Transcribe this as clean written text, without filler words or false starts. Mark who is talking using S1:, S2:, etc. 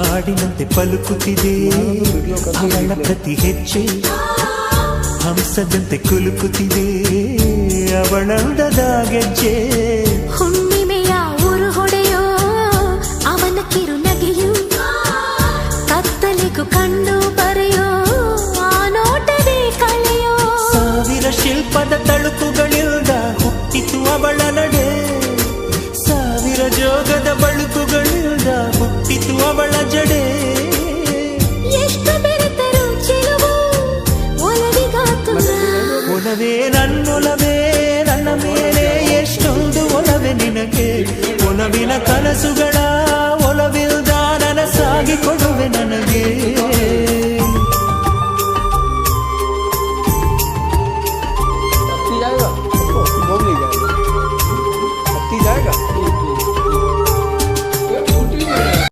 S1: ಹಾಡಿನಂತೆ ಪಲುಕುತ್ತಿದೆ ಅವಳ ಪ್ರತಿ ಹೆಜ್ಜೆ ಹಂಸದಂತೆ ಕುಲುಕುತ್ತಿದೆ ಅವಳಂದದ ಗೆಜ್ಜೆ
S2: ಹುಣ್ಣಿಮೆಯ ಊರು ಹೊಡೆಯೋ ಅವನ ಕಿರುನಗೆಯು ಕತ್ತಲಿಗೂ ಕಣ್ಣು ಬರೆಯೋ ಆ ನೋಟವೇ ಕಳೆಯೋ
S1: ಸಾವಿರ ಶಿಲ್ಪದ ತಳುಕುಗಳಿಂದ ಹುಟ್ಟಿತು ಅವಳ ನಡೆ ಸಾವಿರ ಜೋಗದ ಬಳುಕುಗಳಿಂದ ಹುಟ್ಟಿತು ಅವಳ ಜಡೆ
S2: ಎಷ್ಟು ಬೆರೆತರು ಚೆಲುವು ಒಲವಿಗಾತುರ
S1: ಒಲವೇ ನನ್ನೊಲವೇ ನನ್ನ ಮೇಲೆ ಎಷ್ಟೊಂದು ಒಲವೇ ನಿನಗೆ ಒಲವಿನ ಕನಸುಗಳ